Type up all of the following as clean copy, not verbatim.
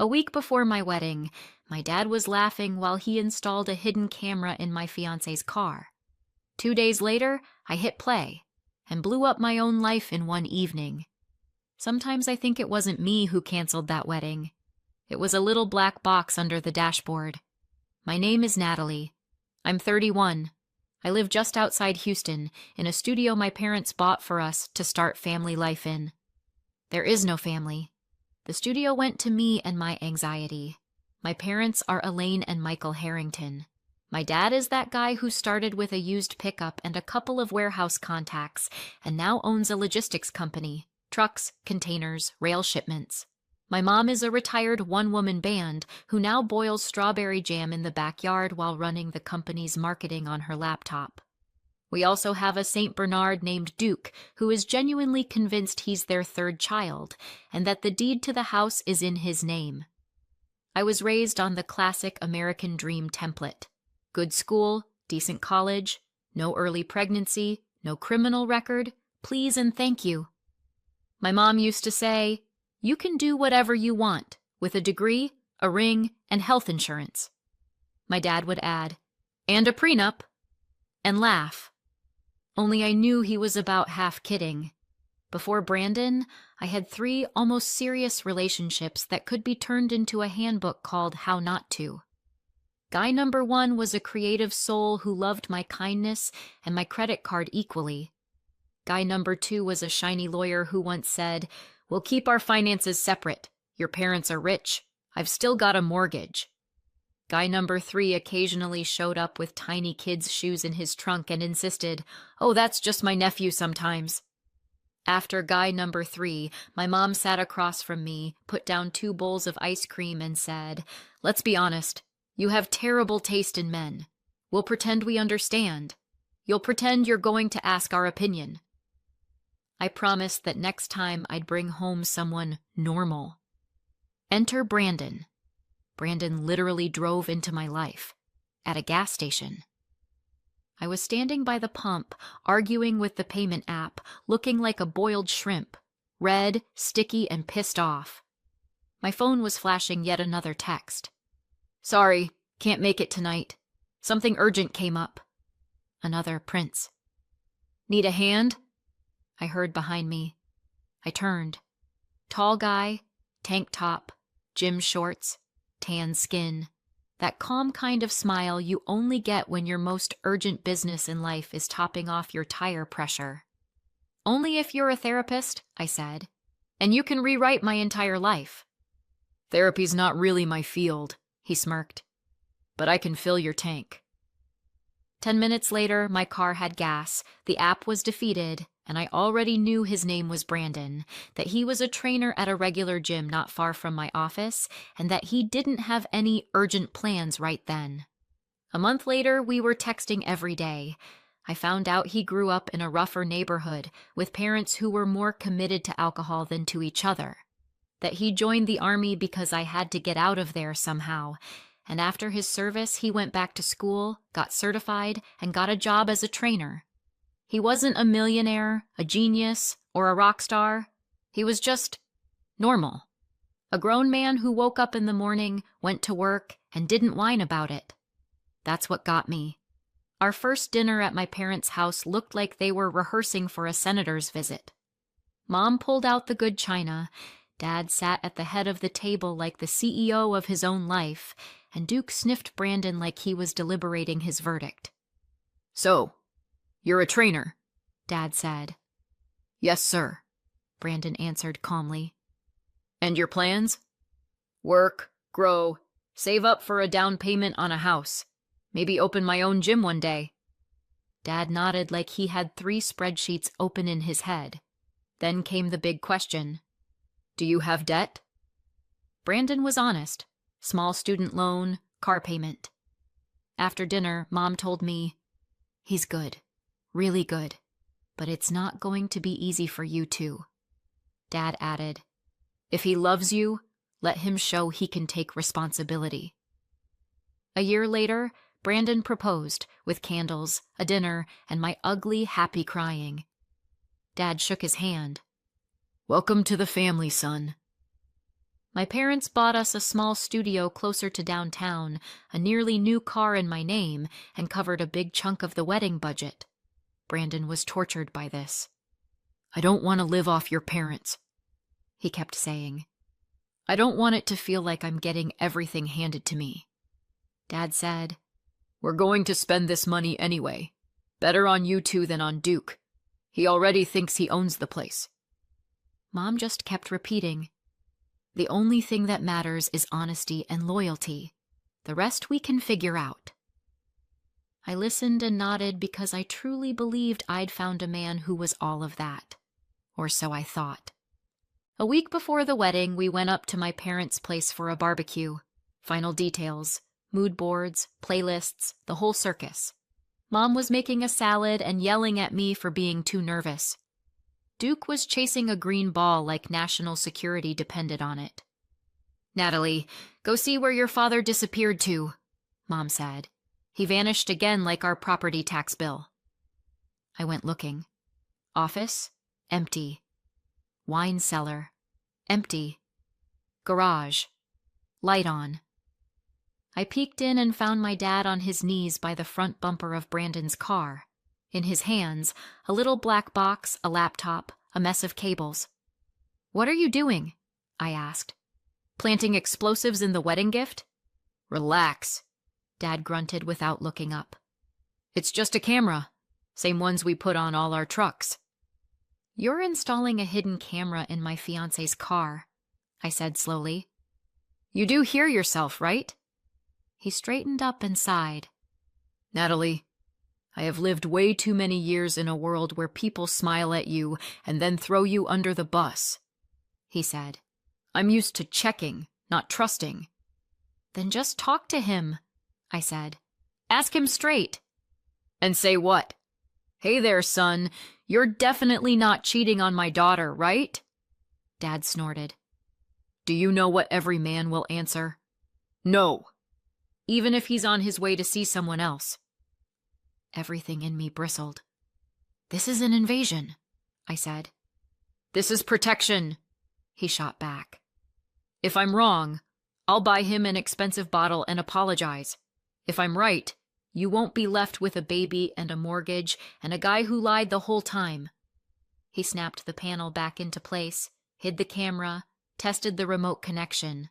A week before my wedding, my dad was laughing while he installed a hidden camera in my fiancé's car. 2 days later, I hit play and blew up my own life in one evening. Sometimes I think it wasn't me who canceled that wedding. It was a little black box under the dashboard. My name is Natalie. I'm 31. I live just outside Houston, in a studio my parents bought for us to start family life in. There is no family. The studio went to me and my anxiety. My parents are Elaine and Michael Harrington. My dad is that guy who started with a used pickup and a couple of warehouse contacts and now owns a logistics company, trucks, containers, rail shipments. My mom is a retired one-woman band who now boils strawberry jam in the backyard while running the company's marketing on her laptop. We also have a St. Bernard named Duke who is genuinely convinced he's their third child and that the deed to the house is in his name. I was raised on the classic American dream template. Good school, decent college, no early pregnancy, no criminal record, please and thank you. My mom used to say, "You can do whatever you want, with a degree, a ring, and health insurance." My dad would add, "And a prenup," and laugh. Only I knew he was about half kidding. Before Brandon, I had 3 almost serious relationships that could be turned into a handbook called How Not To. Guy number 1 was a creative soul who loved my kindness and my credit card equally. Guy number 2 was a shiny lawyer who once said, "We'll keep our finances separate. Your parents are rich. I've still got a mortgage." Guy number 3 occasionally showed up with tiny kids' shoes in his trunk and insisted, "Oh, that's just my nephew sometimes." After guy number 3, my mom sat across from me, put down 2 bowls of ice cream and said, "Let's be honest. You have terrible taste in men. We'll pretend we understand. You'll pretend you're going to ask our opinion." I promised that next time I'd bring home someone normal. Enter Brandon. Brandon literally drove into my life, at a gas station. I was standing by the pump, arguing with the payment app, looking like a boiled shrimp, red, sticky, and pissed off. My phone was flashing yet another text. "Sorry, can't make it tonight. Something urgent came up." Another Prince. "Need a hand?" I heard behind me. I turned. Tall guy, tank top, gym shorts, tan skin. That calm kind of smile you only get when your most urgent business in life is topping off your tire pressure. "Only if you're a therapist," I said, "and you can rewrite my entire life." "Therapy's not really my field," he smirked, "but I can fill your tank." 10 minutes later, my car had gas, the app was defeated, and I already knew his name was Brandon, that he was a trainer at a regular gym not far from my office, and that he didn't have any urgent plans right then. A month later, we were texting every day. I found out he grew up in a rougher neighborhood with parents who were more committed to alcohol than to each other, that he joined the army because I had to get out of there somehow, and after his service, he went back to school, got certified, and got a job as a trainer. He wasn't a millionaire, a genius, or a rock star. He was just normal. A grown man who woke up in the morning, went to work, and didn't whine about it. That's what got me. Our first dinner at my parents' house looked like they were rehearsing for a senator's visit. Mom pulled out the good china, Dad sat at the head of the table like the CEO of his own life, and Duke sniffed Brandon like he was deliberating his verdict. "So, you're a trainer," Dad said. "Yes, sir," Brandon answered calmly. "And your plans?" "Work, grow, save up for a down payment on a house. Maybe open my own gym one day." Dad nodded like he had 3 spreadsheets open in his head. Then came the big question. "Do you have debt?" Brandon was honest. Small student loan, car payment. After dinner, Mom told me, "He's good. Really good. But it's not going to be easy for you too." Dad added, "If he loves you, let him show he can take responsibility." A year later, Brandon proposed, with candles, a dinner, and my ugly, happy crying. Dad shook his hand. "Welcome to the family, son." My parents bought us a small studio closer to downtown, a nearly new car in my name, and covered a big chunk of the wedding budget. Brandon was tortured by this. "I don't want to live off your parents," he kept saying. "I don't want it to feel like I'm getting everything handed to me." Dad said, "We're going to spend this money anyway. Better on you two than on Duke. He already thinks he owns the place." Mom just kept repeating, "The only thing that matters is honesty and loyalty. The rest we can figure out." I listened and nodded because I truly believed I'd found a man who was all of that. Or so I thought. A week before the wedding, we went up to my parents' place for a barbecue. Final details, mood boards, playlists, the whole circus. Mom was making a salad and yelling at me for being too nervous. Duke was chasing a green ball like national security depended on it. "Natalie, go see where your father disappeared to," Mom said. "He vanished again like our property tax bill." I went looking. Office, empty. Wine cellar, empty. Garage, light on. I peeked in and found my dad on his knees by the front bumper of Brandon's car. In his hands, a little black box, a laptop, a mess of cables. "What are you doing?" I asked. "Planting explosives in the wedding gift?" "Relax," Dad grunted without looking up. "It's just a camera, same ones we put on all our trucks." "You're installing a hidden camera in my fiancé's car," I said slowly. "You do hear yourself, right?" He straightened up and sighed. "Natalie, I have lived way too many years in a world where people smile at you and then throw you under the bus," he said. "I'm used to checking, not trusting." "Then just talk to him," I said. "Ask him straight." "And say what? Hey there, son, you're definitely not cheating on my daughter, right?" Dad snorted. "Do you know what every man will answer? No. Even if he's on his way to see someone else." Everything in me bristled. "This is an invasion," I said. "This is protection," he shot back. "If I'm wrong, I'll buy him an expensive bottle and apologize. If I'm right, you won't be left with a baby and a mortgage and a guy who lied the whole time." He snapped the panel back into place, hid the camera, tested the remote connection.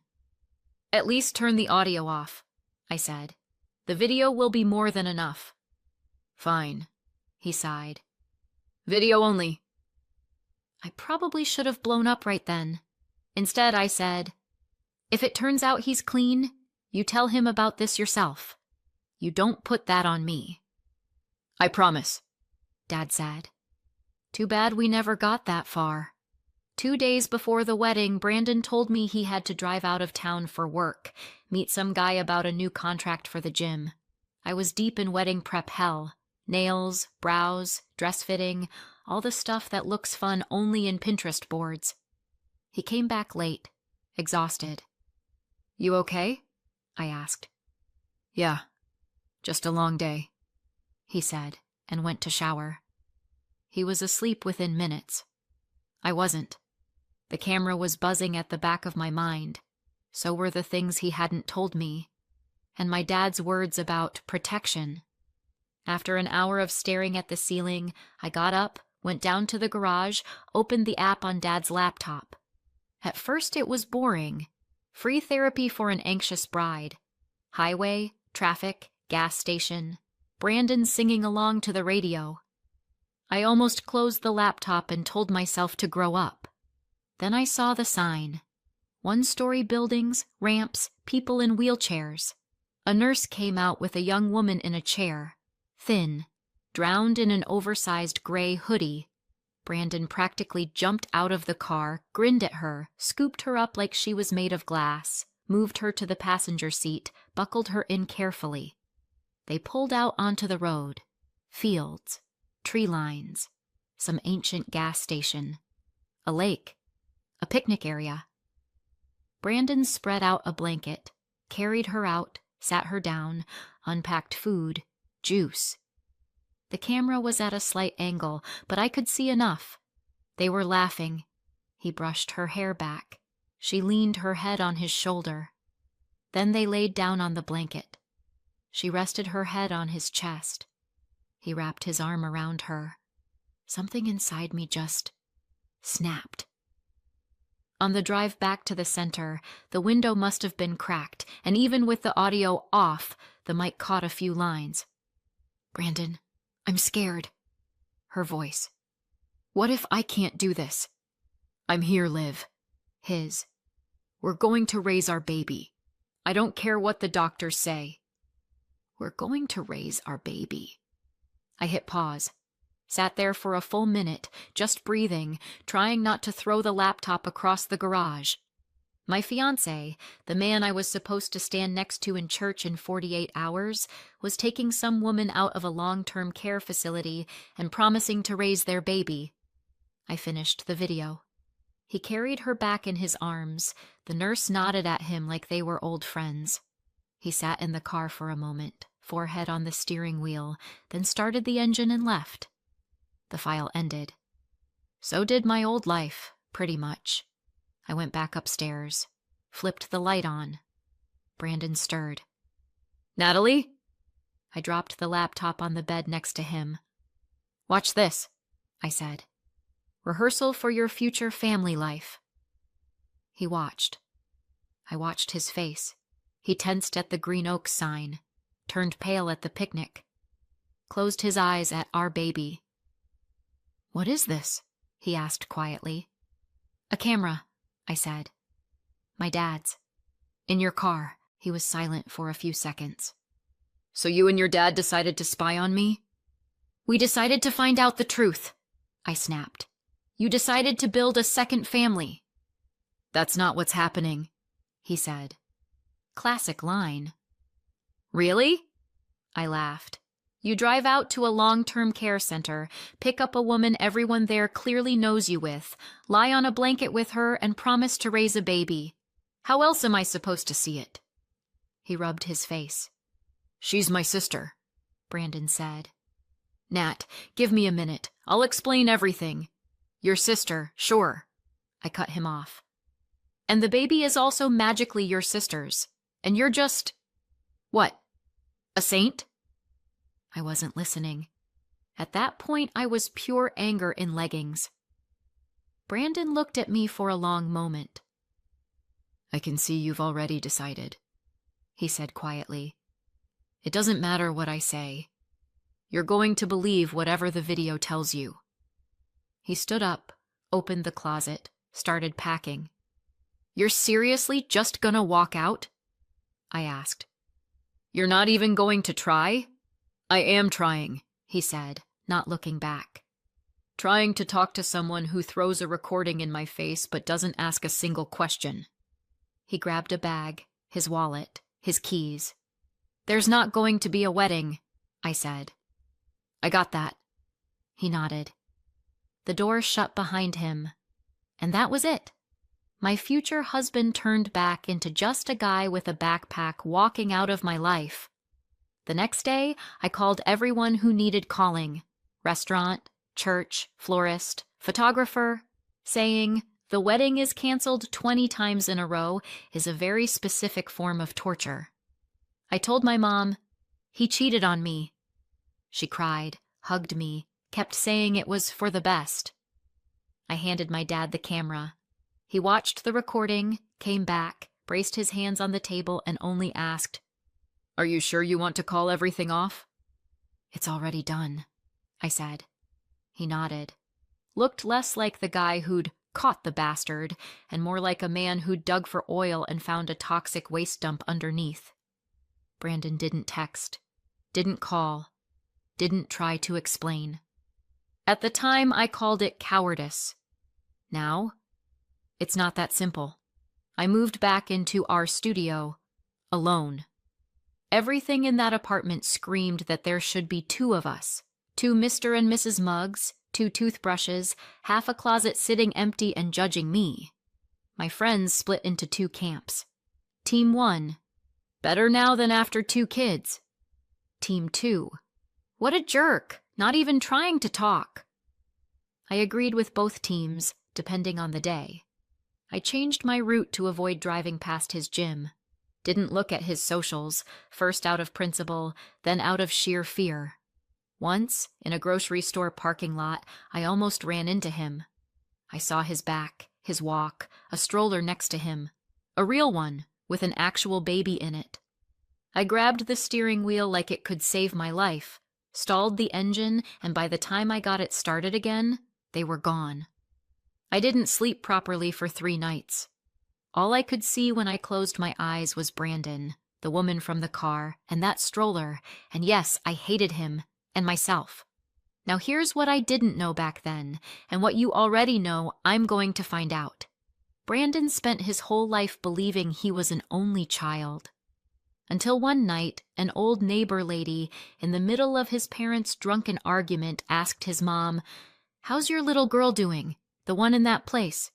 "At least turn the audio off," I said. "The video will be more than enough." "Fine," he sighed. "Video only." I probably should have blown up right then. Instead, I said, "If it turns out he's clean, you tell him about this yourself. You don't put that on me." "I promise," Dad said. Too bad we never got that far. 2 days before the wedding, Brandon told me he had to drive out of town for work, meet some guy about a new contract for the gym. I was deep in wedding prep hell. Nails, brows, dress fitting, all the stuff that looks fun only in Pinterest boards. He came back late, exhausted. "You okay?" I asked. "Yeah, just a long day," he said, and went to shower. He was asleep within minutes. I wasn't. The camera was buzzing at the back of my mind. So were the things he hadn't told me. And my dad's words about protection. After an hour of staring at the ceiling, I got up, went down to the garage, opened the app on Dad's laptop. At first it was boring. Free therapy for an anxious bride. Highway, traffic, gas station. Brandon singing along to the radio. I almost closed the laptop and told myself to grow up. Then I saw the sign. 1-story buildings, ramps, people in wheelchairs. A nurse came out with a young woman in a chair. Thin, drowned in an oversized gray hoodie. Brandon practically jumped out of the car, grinned at her, scooped her up like she was made of glass, moved her to the passenger seat, buckled her in carefully. They pulled out onto the road. Fields, tree lines, some ancient gas station, a lake, a picnic area. Brandon spread out a blanket, carried her out, sat her down, unpacked food, juice. The camera was at a slight angle, but I could see enough. They were laughing. He brushed her hair back. She leaned her head on his shoulder. Then they laid down on the blanket. She rested her head on his chest. He wrapped his arm around her. Something inside me just snapped. On the drive back to the center, the window must have been cracked, and even with the audio off, the mic caught a few lines. "Brandon, I'm scared." Her voice. "What if I can't do this?" "I'm here, Liv." His. "We're going to raise our baby. I don't care what the doctors say." We're going to raise our baby. I hit pause. Sat there for a full minute, just breathing, trying not to throw the laptop across the garage. My fiancé, the man I was supposed to stand next to in church in 48 hours, was taking some woman out of a long-term care facility and promising to raise their baby. I finished the video. He carried her back in his arms. The nurse nodded at him like they were old friends. He sat in the car for a moment, forehead on the steering wheel, then started the engine and left. The file ended. So did my old life, pretty much. I went back upstairs, flipped the light on. Brandon stirred. "Natalie?" I dropped the laptop on the bed next to him. "Watch this," I said. "Rehearsal for your future family life." He watched. I watched his face. He tensed at the Green Oaks sign, turned pale at the picnic, closed his eyes at our baby. "What is this?" he asked quietly. "A camera," I said. "My dad's. In your car." He was silent for a few seconds. "So you and your dad decided to spy on me?" "We decided to find out the truth," I snapped. "You decided to build a second family." "That's not what's happening," he said. Classic line. "Really?" I laughed. "You drive out to a long-term care center, pick up a woman everyone there clearly knows you with, lie on a blanket with her, and promise to raise a baby. How else am I supposed to see it?" He rubbed his face. "She's my sister," Brandon said. "Nat, give me a minute. I'll explain everything." "Your sister, sure." I cut him off. "And the baby is also magically your sister's. And you're just... what? A saint?" I wasn't listening. At that point, I was pure anger in leggings. Brandon looked at me for a long moment. "I can see you've already decided," he said quietly. "It doesn't matter what I say. You're going to believe whatever the video tells you." He stood up, opened the closet, started packing. "You're seriously just gonna walk out?" I asked. "You're not even going to try?" "I am trying," he said, not looking back. "Trying to talk to someone who throws a recording in my face but doesn't ask a single question." He grabbed a bag, his wallet, his keys. "There's not going to be a wedding," I said. "I got that." He nodded. The door shut behind him, and that was it. My future husband turned back into just a guy with a backpack walking out of my life. The next day, I called everyone who needed calling: restaurant, church, florist, photographer, saying, "The wedding is canceled 20 times in a row" is a very specific form of torture. I told my mom, "He cheated on me." She cried, hugged me, kept saying it was for the best. I handed my dad the camera. He watched the recording, came back, braced his hands on the table, and only asked, "Are you sure you want to call everything off?" "It's already done," I said. He nodded. Looked less like the guy who'd caught the bastard, and more like a man who'd dug for oil and found a toxic waste dump underneath. Brandon didn't text, didn't call, didn't try to explain. At the time, I called it cowardice. Now, it's not that simple. I moved back into our studio, alone. Everything in that apartment screamed that there should be 2 of us. 2 Mr. and Mrs. Muggs, 2 toothbrushes, half a closet sitting empty and judging me. My friends split into 2 camps. Team 1, better now than after 2 kids. Team 2, what a jerk, not even trying to talk. I agreed with both teams, depending on the day. I changed my route to avoid driving past his gym. Didn't look at his socials, first out of principle, then out of sheer fear. Once, in a grocery store parking lot, I almost ran into him. I saw his back, his walk, a stroller next to him. A real one, with an actual baby in it. I grabbed the steering wheel like it could save my life, stalled the engine, and by the time I got it started again, they were gone. I didn't sleep properly for 3 nights. All I could see when I closed my eyes was Brandon, the woman from the car, and that stroller, and yes, I hated him, and myself. Now here's what I didn't know back then, and what you already know I'm going to find out. Brandon spent his whole life believing he was an only child. Until one night, an old neighbor lady, in the middle of his parents' drunken argument, asked his mom, "How's your little girl doing? The one in that place?"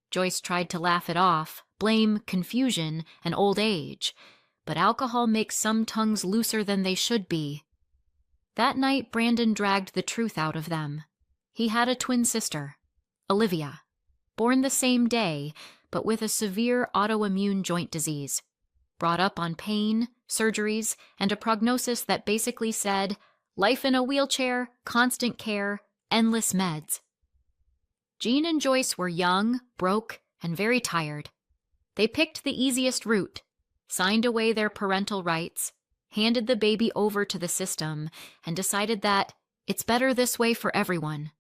Joyce tried to laugh it off, blame confusion and old age, but alcohol makes some tongues looser than they should be. That night, Brandon dragged the truth out of them. He had a twin sister, Olivia, born the same day, but with a severe autoimmune joint disease, brought up on pain, surgeries, and a prognosis that basically said, life in a wheelchair, constant care, endless meds. Jean and Joyce were young, broke, and very tired. They picked the easiest route, signed away their parental rights, handed the baby over to the system, and decided that it's better this way for everyone.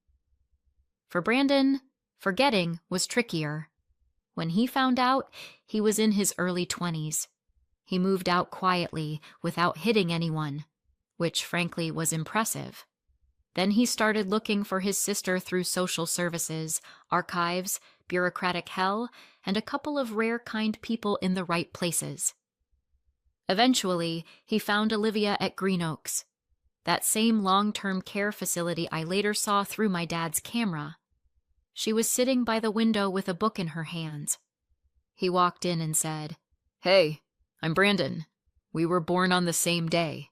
For Brandon, forgetting was trickier. When he found out, he was in his early 20s. He moved out quietly, without hitting anyone, which frankly was impressive. Then he started looking for his sister through social services, archives, bureaucratic hell, and a couple of rare kind people in the right places. Eventually, he found Olivia at Green Oaks, that same long-term care facility I later saw through my dad's camera. She was sitting by the window with a book in her hands. He walked in and said, "Hey, I'm Brandon. We were born on the same day."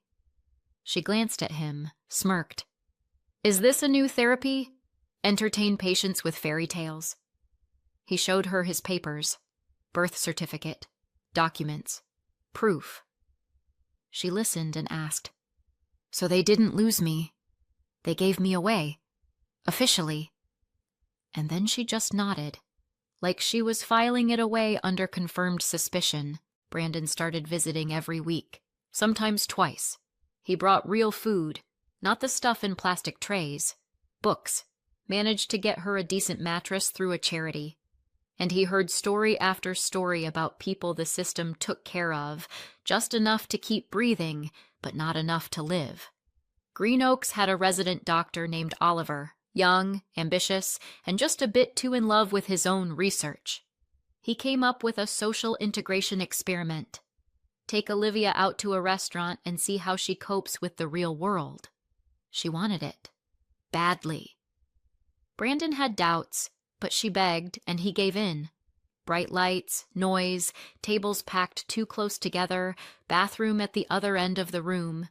She glanced at him, smirked. "Is this a new therapy? Entertain patients with fairy tales?" He showed her his papers, birth certificate, documents, proof. She listened and asked, "So they didn't lose me. They gave me away. Officially." And then she just nodded, like she was filing it away under confirmed suspicion. Brandon started visiting every week, sometimes twice. He brought real food, not the stuff in plastic trays. Books. Managed to get her a decent mattress through a charity. And he heard story after story about people the system took care of, just enough to keep breathing, but not enough to live. Green Oaks had a resident doctor named Oliver, young, ambitious, and just a bit too in love with his own research. He came up with a social integration experiment. Take Olivia out to a restaurant and see how she copes with the real world. She wanted it. Badly. Brandon had doubts, but she begged, and he gave in. Bright lights, noise, tables packed too close together, bathroom at the other end of the room.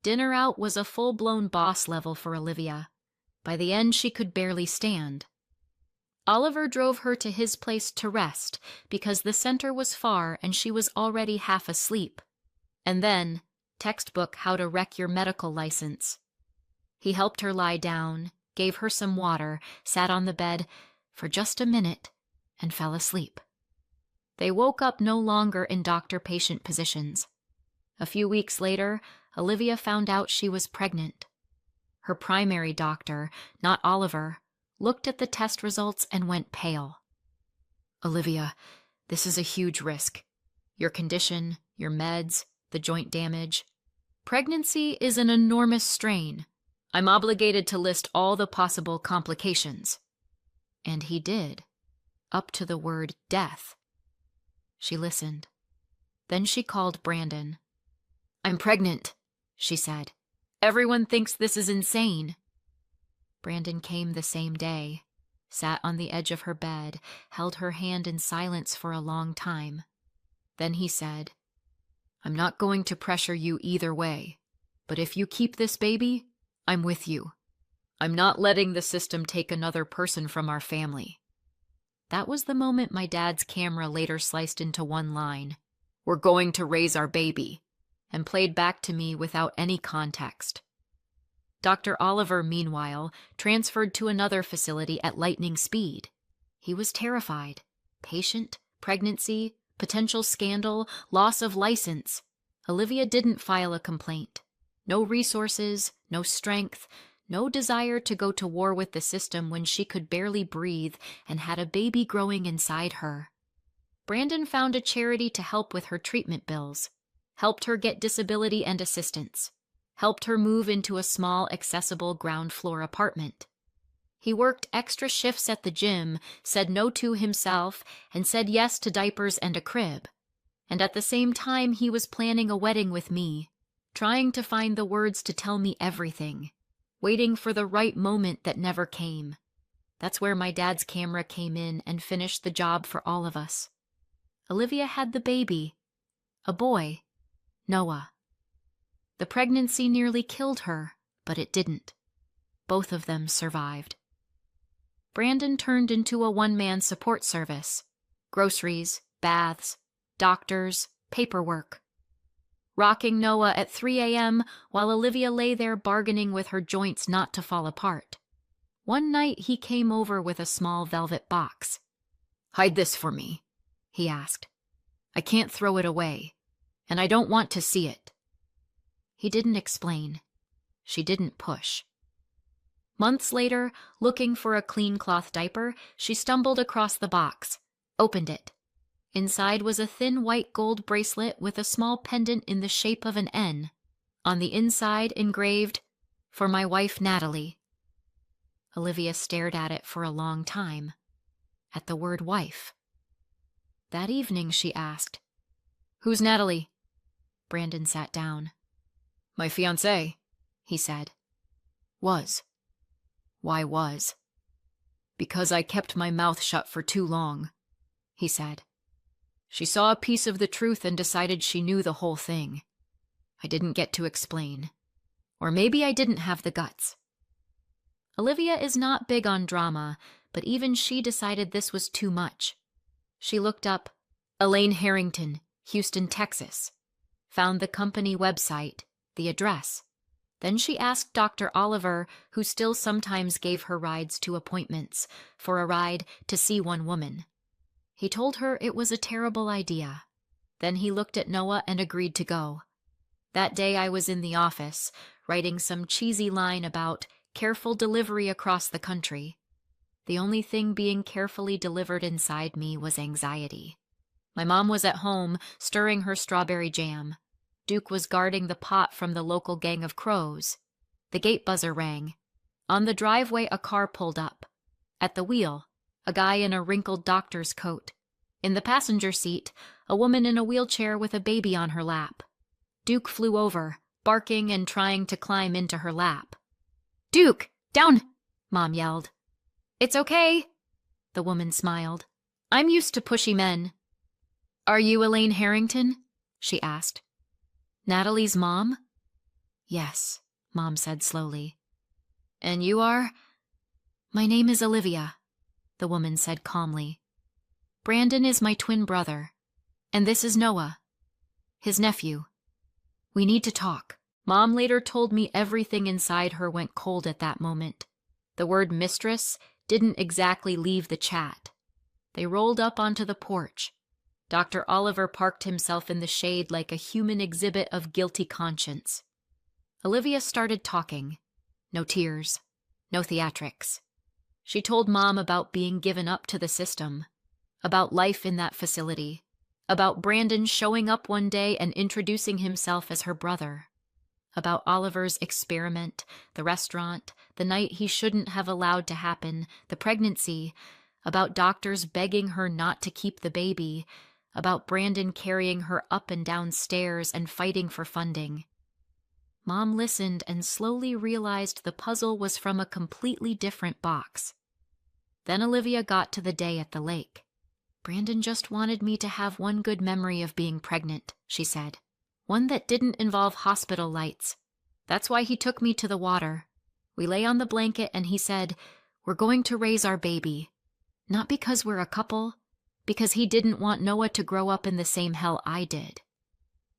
Dinner out was a full-blown boss level for Olivia. By the end, she could barely stand. Oliver drove her to his place to rest because the center was far and she was already half asleep. And then, textbook How to Wreck Your Medical License. He helped her lie down, gave her some water, sat on the bed for just a minute, and fell asleep. They woke up no longer in doctor-patient positions. A few weeks later, Olivia found out she was pregnant. Her primary doctor, not Oliver, looked at the test results and went pale. "Olivia, this is a huge risk. Your condition, your meds, the joint damage. Pregnancy is an enormous strain. I'm obligated to list all the possible complications." And he did, up to the word death. She listened. Then she called Brandon. "I'm pregnant," she said. "Everyone thinks this is insane." Brandon came the same day, sat on the edge of her bed, held her hand in silence for a long time. Then he said, "I'm not going to pressure you either way, but if you keep this baby, I'm with you. I'm not letting the system take another person from our family." That was the moment my dad's camera later sliced into one line, "We're going to raise our baby," and played back to me without any context. Dr. Oliver, meanwhile, transferred to another facility at lightning speed. He was terrified. Patient, pregnancy, potential scandal, loss of license. Olivia didn't file a complaint. No resources, no strength, no desire to go to war with the system when she could barely breathe and had a baby growing inside her. Brandon found a charity to help with her treatment bills, helped her get disability and assistance, helped her move into a small, accessible ground floor apartment. He worked extra shifts at the gym, said no to himself, and said yes to diapers and a crib. And at the same time, he was planning a wedding with me, trying to find the words to tell me everything, waiting for the right moment that never came. That's where my dad's camera came in and finished the job for all of us. Olivia had the baby, a boy, Noah. The pregnancy nearly killed her, but it didn't. Both of them survived. Brandon turned into a one-man support service. Groceries, baths, doctors, paperwork. Rocking Noah at 3 a.m. while Olivia lay there bargaining with her joints not to fall apart. One night he came over with a small velvet box. "Hide this for me," he asked. "I can't throw it away, and I don't want to see it." He didn't explain. She didn't push. Months later, looking for a clean cloth diaper, she stumbled across the box, opened it. Inside was a thin white gold bracelet with a small pendant in the shape of an N. On the inside engraved, "For my wife Natalie." Olivia stared at it for a long time, at the word wife. That evening she asked, "Who's Natalie?" Brandon sat down. "My fiancé," he said. "Was." "Why was?" "Because I kept my mouth shut for too long," he said. "She saw a piece of the truth and decided she knew the whole thing. I didn't get to explain. Or maybe I didn't have the guts." Olivia is not big on drama, but even she decided this was too much. She looked up Elaine Harrington, Houston, Texas, found the company website, the address. Then she asked Dr. Oliver, who still sometimes gave her rides to appointments, for a ride to see one woman. He told her it was a terrible idea. Then he looked at Noah and agreed to go. That day I was in the office, writing some cheesy line about careful delivery across the country. The only thing being carefully delivered inside me was anxiety. My mom was at home, stirring her strawberry jam. Duke was guarding the pot from the local gang of crows. The gate buzzer rang. On the driveway, a car pulled up. At the wheel, a guy in a wrinkled doctor's coat. In the passenger seat, a woman in a wheelchair with a baby on her lap. Duke flew over, barking and trying to climb into her lap. "Duke, down!" Mom yelled. "It's okay," the woman smiled. "I'm used to pushy men." "Are you Elaine Harrington?" she asked. "Natalie's mom?" "Yes," Mom said slowly. "And you are?" "My name is Olivia," the woman said calmly. "Brandon is my twin brother, and this is Noah, his nephew. We need to talk." Mom later told me everything inside her went cold at that moment. The word mistress didn't exactly leave the chat. They rolled up onto the porch. Dr. Oliver parked himself in the shade like a human exhibit of guilty conscience. Olivia started talking. No tears, no theatrics. She told Mom about being given up to the system, about life in that facility, about Brandon showing up one day and introducing himself as her brother, about Oliver's experiment, the restaurant, the night he shouldn't have allowed to happen, the pregnancy, about doctors begging her not to keep the baby, about Brandon carrying her up and down stairs and fighting for funding. Mom listened and slowly realized the puzzle was from a completely different box. Then Olivia got to the day at the lake. "Brandon just wanted me to have one good memory of being pregnant," she said. "One that didn't involve hospital lights. That's why he took me to the water. We lay on the blanket and he said, 'We're going to raise our baby.' Not because we're a couple, because he didn't want Noah to grow up in the same hell I did.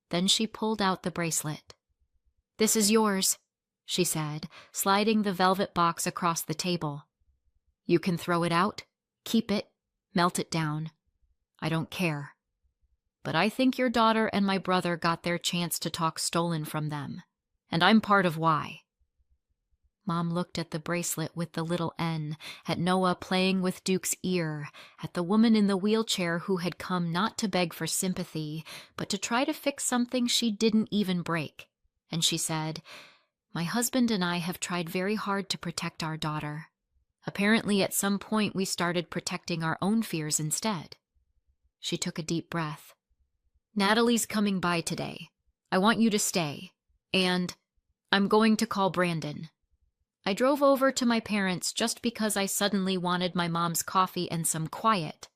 Then she pulled out the bracelet. "This is yours," she said, sliding the velvet box across the table. "You can throw it out, keep it, melt it down. I don't care. But I think your daughter and my brother got their chance to talk stolen from them, and I'm part of why." Mom looked at the bracelet with the little N, at Noah playing with Duke's ear, at the woman in the wheelchair who had come not to beg for sympathy, but to try to fix something she didn't even break. And she said, "My husband and I have tried very hard to protect our daughter. Apparently at some point we started protecting our own fears instead." She took a deep breath. "Natalie's coming by today. I want you to stay. And I'm going to call Brandon." I drove over to my parents' just because I suddenly wanted my mom's coffee and some quiet.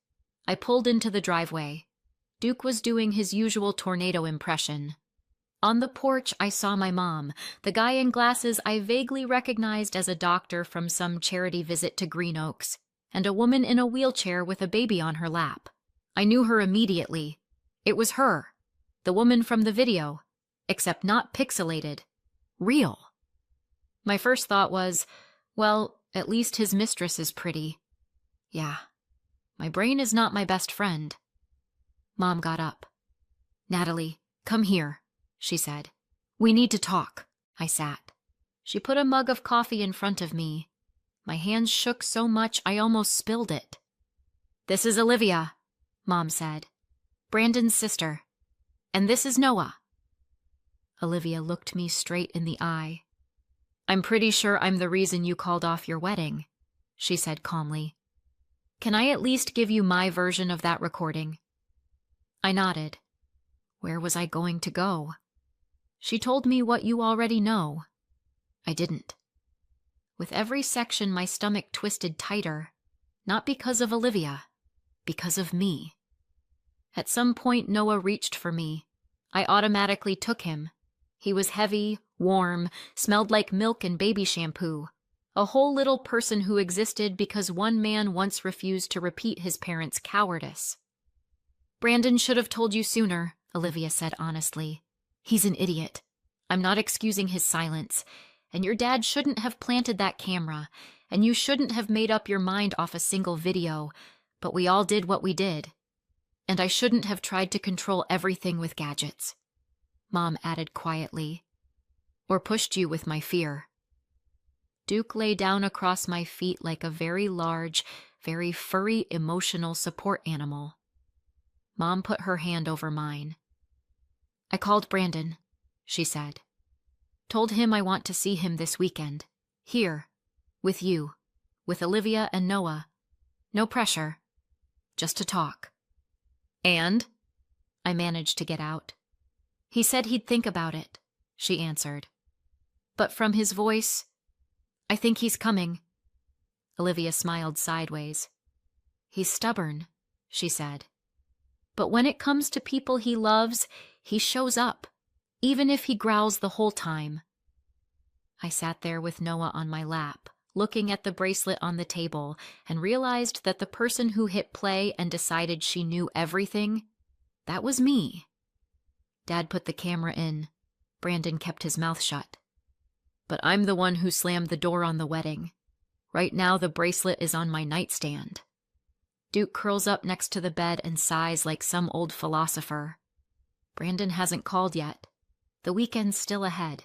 I pulled into the driveway. Duke was doing his usual tornado impression. On the porch, I saw my mom, the guy in glasses I vaguely recognized as a doctor from some charity visit to Green Oaks, and a woman in a wheelchair with a baby on her lap. I knew her immediately. It was her, the woman from the video, except not pixelated. Real. My first thought was, well, at least his mistress is pretty. Yeah, my brain is not my best friend. Mom got up. "Natalie, come here," she said. "We need to talk." I sat. She put a mug of coffee in front of me. My hands shook so much I almost spilled it. "This is Olivia," Mom said. "Brandon's sister. And this is Noah." Olivia looked me straight in the eye. "I'm pretty sure I'm the reason you called off your wedding," she said calmly. "Can I at least give you my version of that recording?" I nodded. Where was I going to go? She told me what you already know. I didn't. With every section, my stomach twisted tighter, not because of Olivia, because of me. At some point, Noah reached for me. I automatically took him. He was heavy, warm, smelled like milk and baby shampoo. A whole little person who existed because one man once refused to repeat his parents' cowardice. "Brandon should have told you sooner," Olivia said honestly. "He's an idiot. I'm not excusing his silence. And your dad shouldn't have planted that camera. And you shouldn't have made up your mind off a single video. But we all did what we did. And I shouldn't have tried to control everything with gadgets," Mom added quietly. "Or pushed you with my fear." Duke lay down across my feet like a very large, very furry, emotional support animal. Mom put her hand over mine. "I called Brandon," she said. "Told him I want to see him this weekend. Here. With you. With Olivia and Noah. No pressure. Just to talk." "And?" I managed to get out. "He said he'd think about it," she answered. But from his voice, "I think he's coming." Olivia smiled sideways. "He's stubborn," she said. "But when it comes to people he loves, he shows up, even if he growls the whole time." I sat there with Noah on my lap, looking at the bracelet on the table, and realized that the person who hit play and decided she knew everything, that was me. Dad put the camera in. Brandon kept his mouth shut. But I'm the one who slammed the door on the wedding. Right now the bracelet is on my nightstand. Duke curls up next to the bed and sighs like some old philosopher. Brandon hasn't called yet. The weekend's still ahead.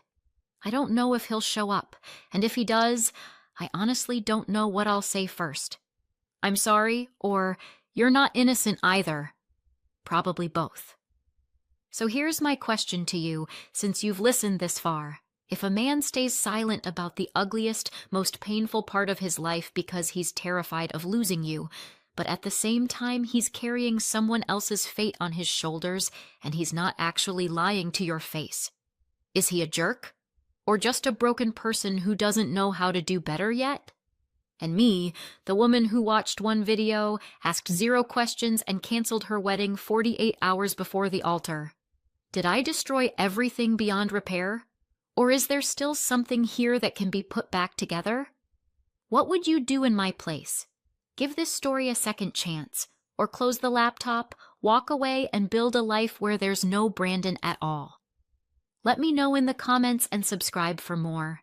I don't know if he'll show up, and if he does, I honestly don't know what I'll say first. "I'm sorry," or "You're not innocent either." Probably both. So here's my question to you, since you've listened this far. If a man stays silent about the ugliest, most painful part of his life because he's terrified of losing you, but at the same time he's carrying someone else's fate on his shoulders and he's not actually lying to your face, is he a jerk? Or just a broken person who doesn't know how to do better yet? And me, the woman who watched one video, asked 0 questions, and canceled her wedding 48 hours before the altar. Did I destroy everything beyond repair? Or is there still something here that can be put back together? What would you do in my place? Give this story a second chance, or close the laptop, walk away, and build a life where there's no Brandon at all. Let me know in the comments and subscribe for more.